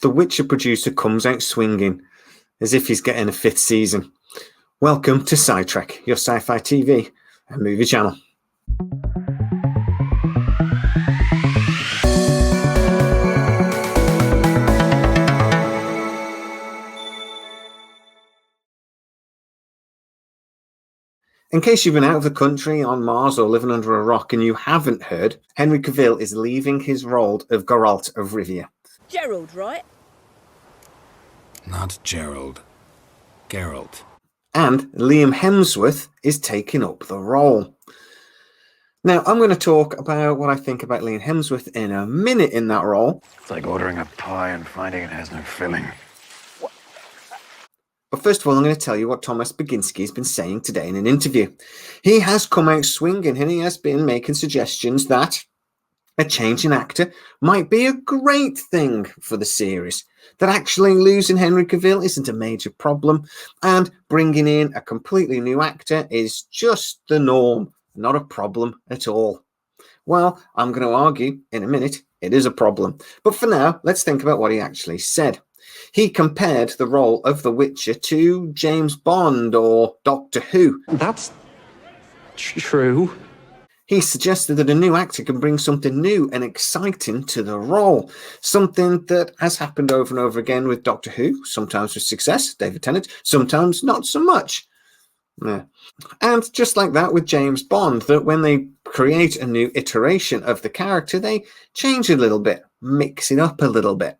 the Witcher producer comes out swinging, as if he's getting a fifth season. Welcome to Sidetrack, your sci-fi TV and movie channel. In case you've been out of the country, on Mars, or living under a rock and you haven't heard, Henry Cavill is leaving his role of Geralt of Rivia. Gerald, right? Not Gerald. Geralt. And Liam Hemsworth is taking up the role. Now, I'm going to talk about what I think about Liam Hemsworth in a minute in that role. It's like ordering a pie and finding it has no filling. But first of all, I'm going to tell you what Thomas Baginski has been saying today in an interview. He has come out swinging and he has been making suggestions that a change in actor might be a great thing for the series. That actually losing Henry Cavill isn't a major problem, and bringing in a completely new actor is just the norm, not a problem at all. Well, I'm going to argue in a minute it is a problem. But for now, let's think about what he actually said. He compared the role of The Witcher to James Bond or Doctor Who. That's true. He suggested that a new actor can bring something new and exciting to the role, something that has happened over and over again with Doctor Who, sometimes with success, David Tennant, sometimes not so much. Yeah. And just like that with James Bond, that when they create a new iteration of the character, they change a little bit, mix it up a little bit.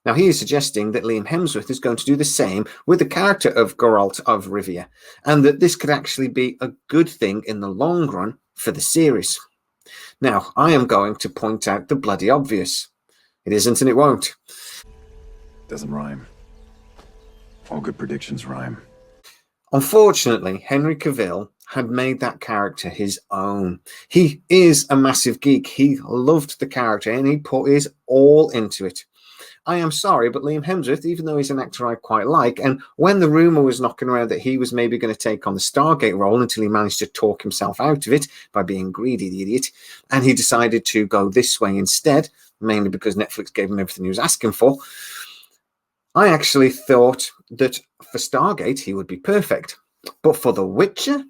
Now, he is suggesting that Liam Hemsworth is going to do the same with the character of Geralt of Rivia, and that this could actually be a good thing in the long run for the series. Now, I am going to point out the bloody obvious. It isn't and it won't. Doesn't rhyme. All good predictions rhyme. Unfortunately, Henry Cavill had made that character his own. He is a massive geek. He loved the character and he put his all into it. I am sorry, but Liam Hemsworth, even though he's an actor I quite like, and when the rumour was knocking around that he was maybe going to take on the Stargate role until he managed to talk himself out of it by being greedy, the idiot, and he decided to go this way instead, mainly because Netflix gave him everything he was asking for, I actually thought that for Stargate he would be perfect. But for The Witcher...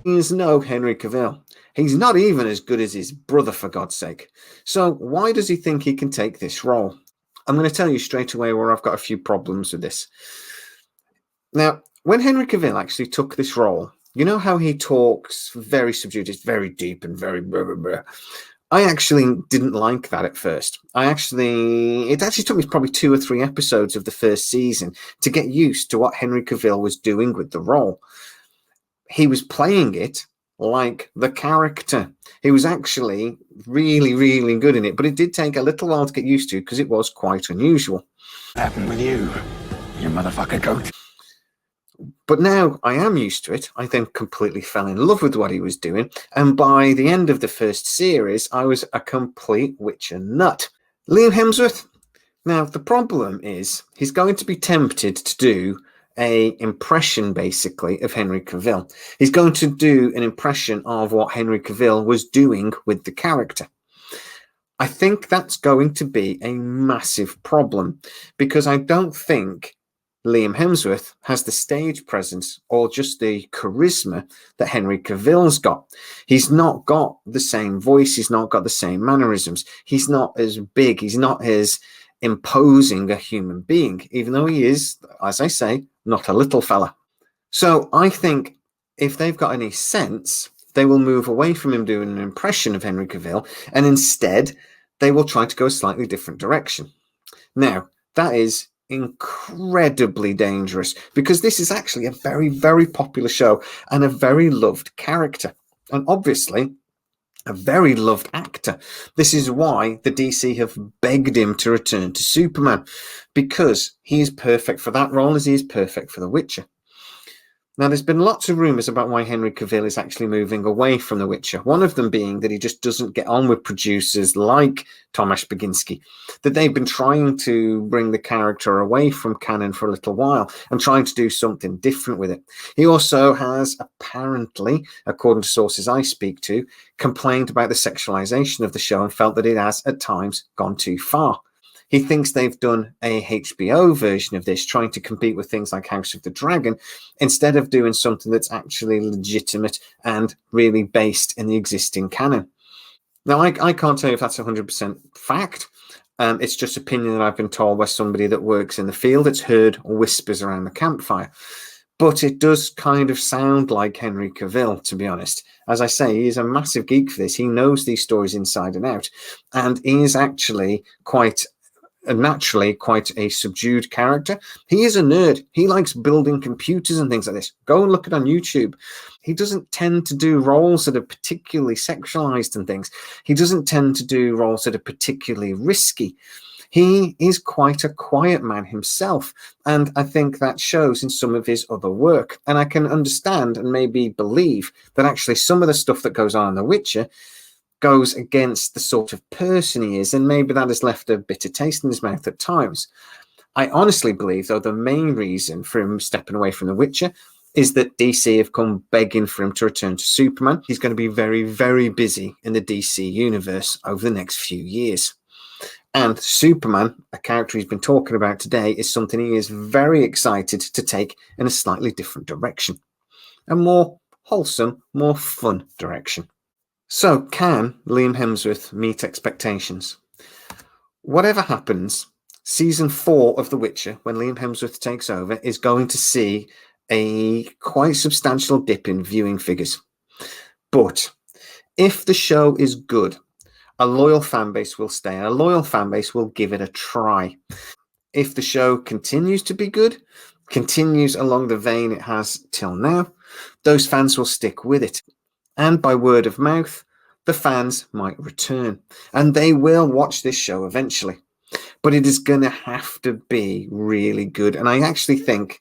He is no Henry Cavill. He's not even as good as his brother, for God's sake. So why does he think he can take this role? I'm going to tell you straight away where I've got a few problems with this. Now, when Henry Cavill actually took this role, you know how he talks very subdued, it's very deep and very blah, blah, blah. I actually didn't like that at first. It actually took me probably 2 or 3 episodes of the first season to get used to what Henry Cavill was doing with the role. He was playing it like the character. He was actually really, really good in it, but it did take a little while to get used to because it was quite unusual. What happened with you motherfucker goat? But now I am used to it. I then completely fell in love with what he was doing, and by the end of the first series, I was a complete Witcher nut. Liam Hemsworth. Now, the problem is he's going to be tempted to do a impression basically of Henry Cavill. He's going to do an impression of what Henry Cavill was doing with the character. I think that's going to be a massive problem because I don't think Liam Hemsworth has the stage presence or just the charisma that Henry Cavill's got. He's not got the same voice. He's not got the same mannerisms. He's not as big. He's not as imposing a human being, even though he is, as I say, not a little fella. So I think if they've got any sense, they will move away from him doing an impression of Henry Cavill, and instead they will try to go a slightly different direction. Now, that is incredibly dangerous because this is actually a very, very popular show and a very loved character. And obviously, a very loved actor. This is why the DC have begged him to return to Superman, because he is perfect for that role as he is perfect for The Witcher. Now, there's been lots of rumours about why Henry Cavill is actually moving away from The Witcher. One of them being that he just doesn't get on with producers like Tomasz Baginski, that they've been trying to bring the character away from canon for a little while and trying to do something different with it. He also has apparently, according to sources I speak to, complained about the sexualization of the show and felt that it has at times gone too far. He thinks they've done a HBO version of this, trying to compete with things like House of the Dragon, instead of doing something that's actually legitimate and really based in the existing canon. Now, I can't tell you if that's 100% fact. It's just opinion that I've been told by somebody that works in the field. It's heard whispers around the campfire. But it does kind of sound like Henry Cavill, to be honest. As I say, he is a massive geek for this. He knows these stories inside and out. And he is actually naturally quite a subdued character. He is a nerd. He likes building computers and things like this. Go and look it on YouTube. He doesn't tend to do roles that are particularly sexualized and things. He doesn't tend to do roles that are particularly risky. He is quite a quiet man himself, and I think that shows in some of his other work. And I can understand and maybe believe that actually some of the stuff that goes on in The Witcher goes against the sort of person he is, and maybe that has left a bitter taste in his mouth at times. I honestly believe, though, the main reason for him stepping away from The Witcher is that DC have come begging for him to return to Superman. He's going to be very, very busy in the DC universe over the next few years. And Superman, a character he's been talking about today, is something he is very excited to take in a slightly different direction. A more wholesome, more fun direction. So, can Liam Hemsworth meet expectations? Whatever happens, season 4 of The Witcher, when Liam Hemsworth takes over, is going to see a quite substantial dip in viewing figures. But if the show is good, a loyal fan base will stay, and a loyal fan base will give it a try. If the show continues to be good, continues along the vein it has till now, those fans will stick with it. And by word of mouth, the fans might return, and they will watch this show eventually. But it is going to have to be really good. And I actually think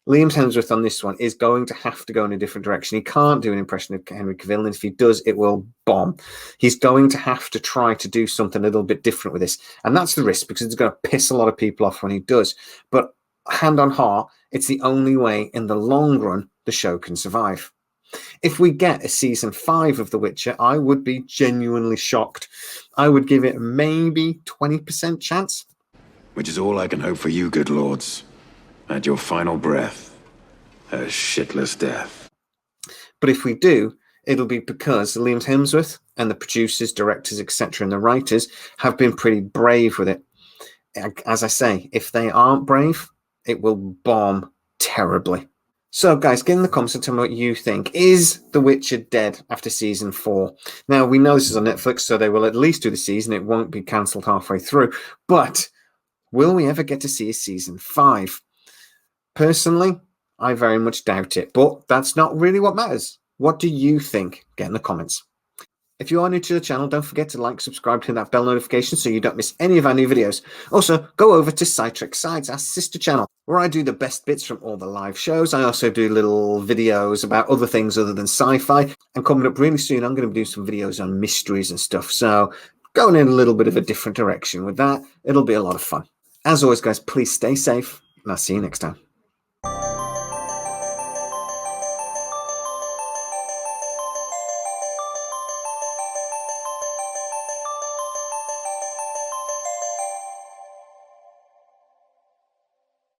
Liam Hemsworth on this one is going to have to go in a different direction. He can't do an impression of Henry Cavill, and if he does, it will bomb. He's going to have to try to do something a little bit different with this. And that's the risk, because it's going to piss a lot of people off when he does. But hand on heart, it's the only way in the long run the show can survive. If we get a season 5 of The Witcher, I would be genuinely shocked. I would give it maybe 20% chance. Which is all I can hope for you, good lords. At your final breath, a shitless death. But if we do, it'll be because Liam Hemsworth and the producers, directors, etc., and the writers have been pretty brave with it. As I say, if they aren't brave, it will bomb terribly. So, guys, get in the comments and tell me what you think. Is The Witcher dead after season 4? Now, we know this is on Netflix, so they will at least do the season. It won't be cancelled halfway through. But will we ever get to see a season 5? Personally, I very much doubt it. But that's not really what matters. What do you think? Get in the comments. If you are new to the channel, don't forget to like, subscribe, hit that bell notification so you don't miss any of our new videos. Also, go over to Sidetrack Sides, our sister channel, where I do the best bits from all the live shows. I also do little videos about other things other than sci-fi. And coming up really soon, I'm going to be doing some videos on mysteries and stuff. So going in a little bit of a different direction with that. It'll be a lot of fun. As always, guys, please stay safe, and I'll see you next time.